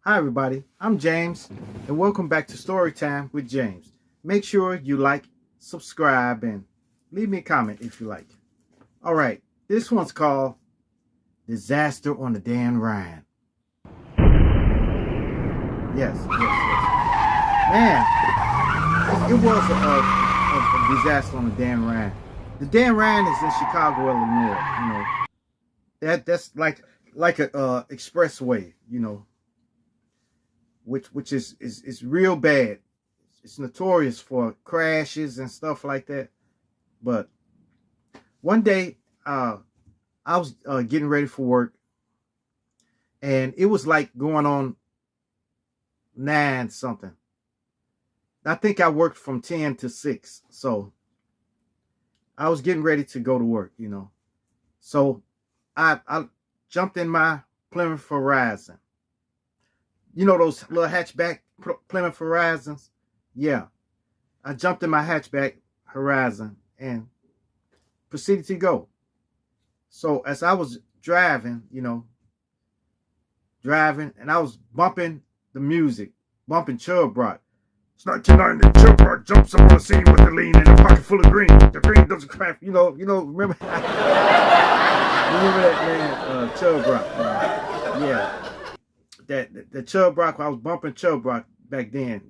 Hi everybody, I'm James, and welcome back to Storytime with James. Make sure you like, subscribe, and leave me a comment if you like. Alright, this one's called Disaster on the Dan Ryan. Yes. Man, it was a disaster on the Dan Ryan. The Dan Ryan is in Chicago, Illinois, That's like a expressway, which is real bad. It's notorious for crashes and stuff like that. But one day, I was getting ready for work, and it was like going on 9 something. I think I worked from 10 to 6, so I was getting ready to go to work, So I jumped in my Plymouth Horizon. You know those little hatchback Plymouth Horizons? Yeah. I jumped in my hatchback Horizon and proceeded to go. So as I was driving, and I was bumping the music, bumping Chub Rock. It's 1990, Chub Rock jumps up on the scene with the lean in a pocket full of green. The green doesn't crack, remember? Remember that, man, Chub Rock. Yeah. The Chub Rock, I was bumping Chub Rock back then,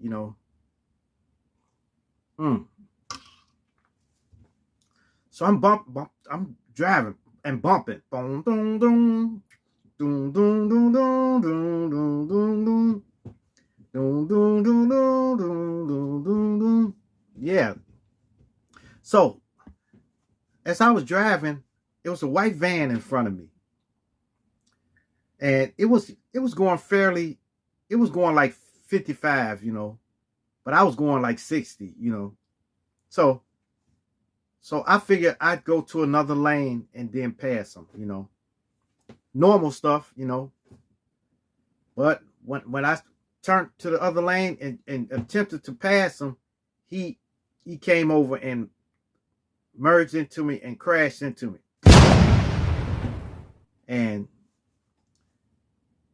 So I'm driving and bumping. Boom, boom, boom. Doom, doom, doom, doom, doom, doom, doom, doom. Doom, doom, doom, doom, doom, doom, doom, doom. Yeah. So, as I was driving, it was a white van in front of me. And it was going like 55, but I was going like 60, So I figured I'd go to another lane and then pass them, Normal stuff, But when I turned to the other lane and attempted to pass him, he came over and merged into me and crashed into me. And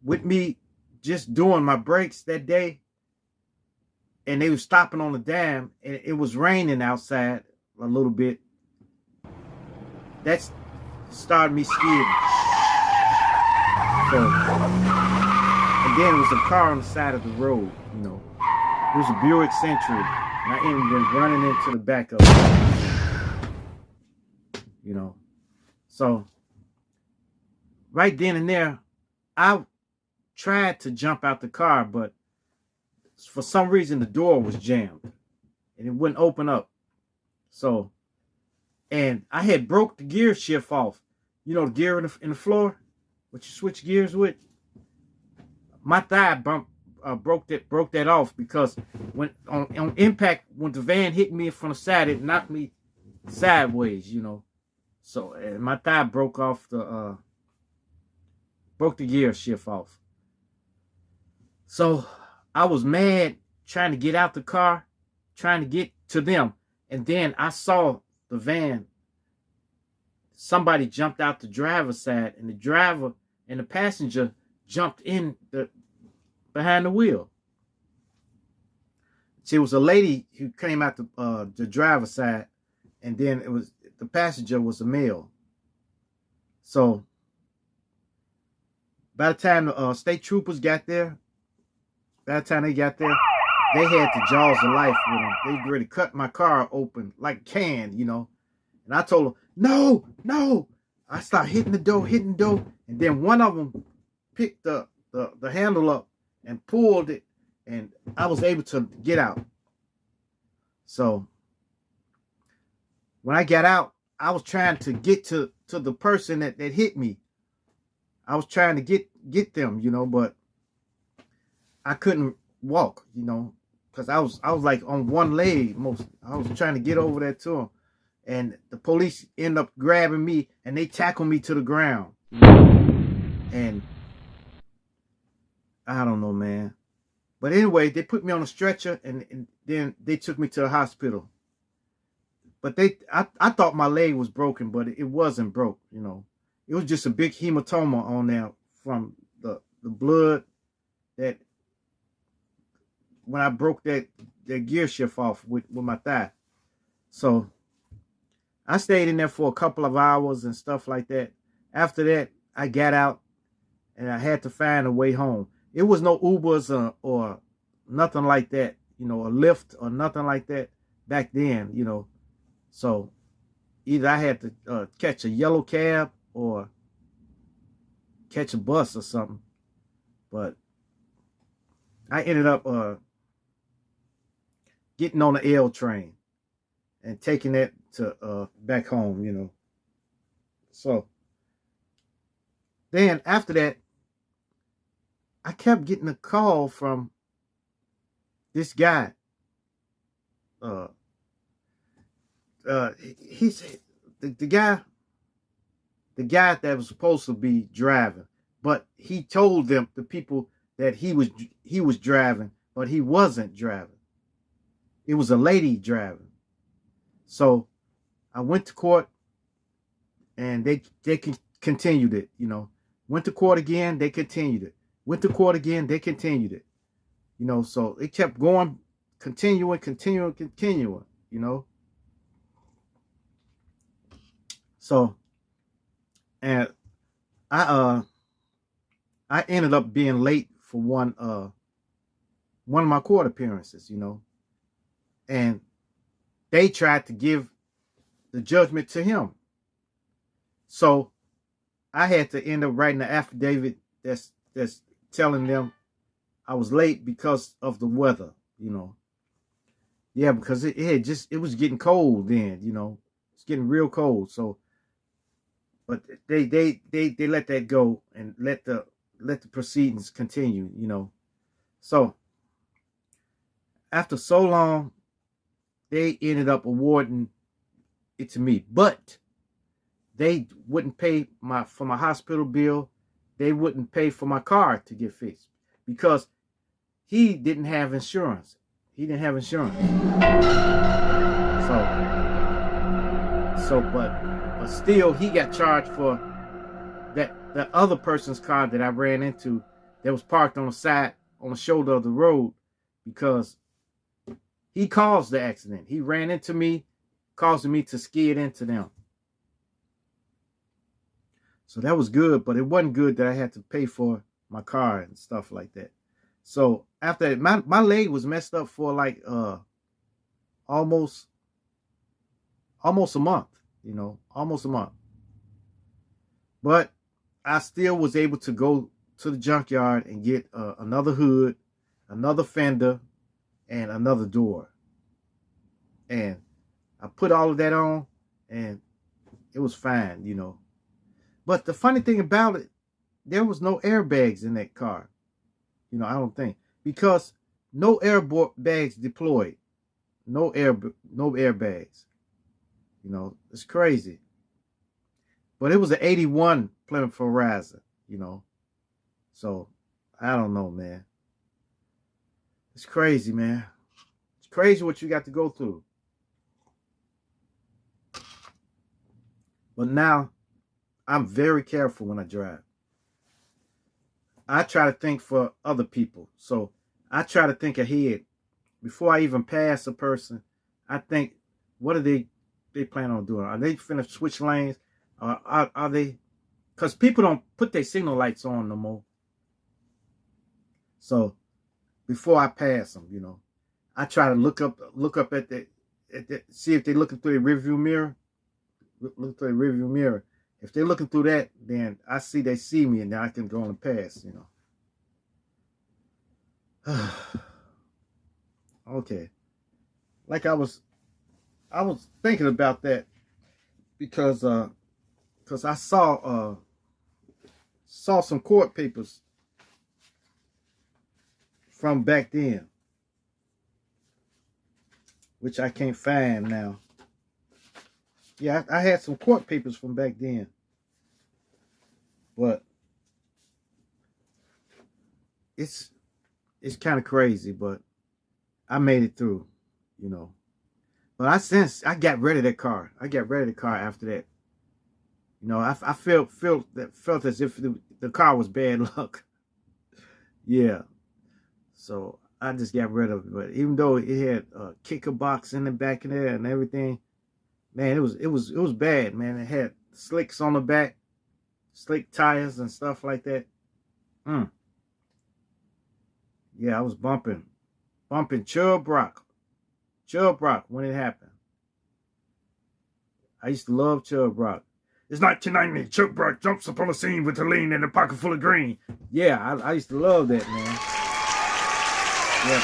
with me just doing my brakes that day, and they were stopping on the dam, and it was raining outside a little bit, that started me skidding. So, and then it was a car on the side of the road, It was a Buick Century, and I ended up running into the back of it, So, right then and there, I tried to jump out the car, but for some reason the door was jammed, and it wouldn't open up. So, and I had broke the gear shift off. The gear in the floor, what you switch gears with. My thigh broke that off because when on impact, when the van hit me from the side, it knocked me sideways, So my thigh broke the gear shift off. So I was mad trying to get out the car, trying to get to them, and then I saw the van. Somebody jumped out the driver's side, and the driver and the passenger jumped in behind the wheel. She was a lady who came out the driver's side, and then the passenger was a male. So by the time the state troopers got there, they had the jaws of life with them. They really cut my car open like a can, And I told them, no. I started hitting the door, and then one of them picked the handle up and pulled it, and I was able to get out. So when I got out, I was trying to get to the person that hit me. I was trying to get them, but I couldn't walk, because I was like on one leg most. I was trying to get over there to him, and the police end up grabbing me, and they tackle me to the ground. And I don't know, man. But anyway, they put me on a stretcher, and then they took me to the hospital. But I thought my leg was broken, but it wasn't broke, It was just a big hematoma on there from the blood that when I broke that gear shift off with my thigh. So I stayed in there for a couple of hours and stuff like that. After that, I got out and I had to find a way home. It was no Ubers or nothing like that, a Lyft or nothing like that back then, So either I had to catch a yellow cab or catch a bus or something. But I ended up getting on the L train and taking that to back home, So then after that, I kept getting a call from this guy. He's the guy that was supposed to be driving, but he told the people that he was driving, but he wasn't driving. It was a lady driving. So I went to court, and they continued it. Went to court again, they continued it. Went to court again, they continued it. So it kept going, continuing. So, and I ended up being late for one of my court appearances, and they tried to give the judgment to him. So I had to end up writing an affidavit that's telling them I was late because of the weather, Yeah, because it was getting cold then, It's getting real cold. So, but they let that go and let the proceedings continue, So after so long, they ended up awarding it to me, but they wouldn't pay for my hospital bill. They wouldn't pay for my car to get fixed because he didn't have insurance. But still, he got charged for that other person's car that I ran into that was parked on the shoulder of the road, because he caused the accident. He ran into me, causing me to skid into them. So that was good, but it wasn't good that I had to pay for my car and stuff like that. So after that, my leg was messed up for like almost a month, almost a month. But I still was able to go to the junkyard and get another hood, another fender, and another door. And I put all of that on, and it was fine, But the funny thing about it, there was no airbags in that car. I don't think, because no airbags deployed, no airbags. It's crazy. But it was an 81 Plymouth Horizon, So I don't know, man. It's crazy, man. It's crazy what you got to go through. But now I'm very careful when I drive. I try to think for other people. So I try to think ahead. Before I even pass a person, I think, what are they plan on doing? Are they finna switch lanes? Are they? Because people don't put their signal lights on no more. So before I pass them, I try to look up at the see if they're looking through the rearview mirror. Look through the rearview mirror. If they're looking through that, then I see they see me, and then I can go on and pass, Okay. Like I was thinking about that because I saw some court papers from back then, which I can't find now. Yeah, I had some court papers from back then, but it's kind of crazy, but I made it through, But I got rid of that car. I got rid of the car after that. I felt as if the car was bad luck. Yeah. So I just got rid of it. But even though it had a kicker box in the back of there and everything, man, it was bad, man. It had slicks on the back, slick tires and stuff like that. Yeah, I was bumping Chubb Rock when it happened. I used to love Chubb Rock. It's 1990. Chubb Rock jumps upon the scene with a lean and a pocket full of green. Yeah, I used to love that, man. Yeah,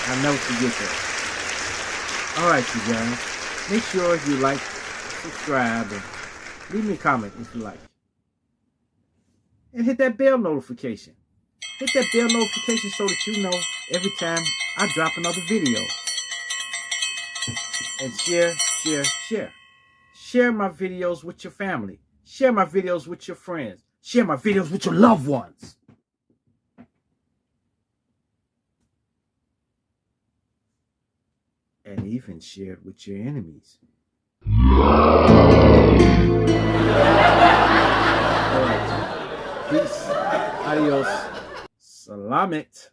I'll never forget that. All right, you guys. Make sure you like, subscribe, and leave me a comment if you like. And hit that bell notification. Hit that bell notification so that you know every time I drop another video. And share. Share my videos with your family. Share my videos with your friends. Share my videos with your loved ones. And even share it with your enemies. All right. Peace. Adios. Salamat.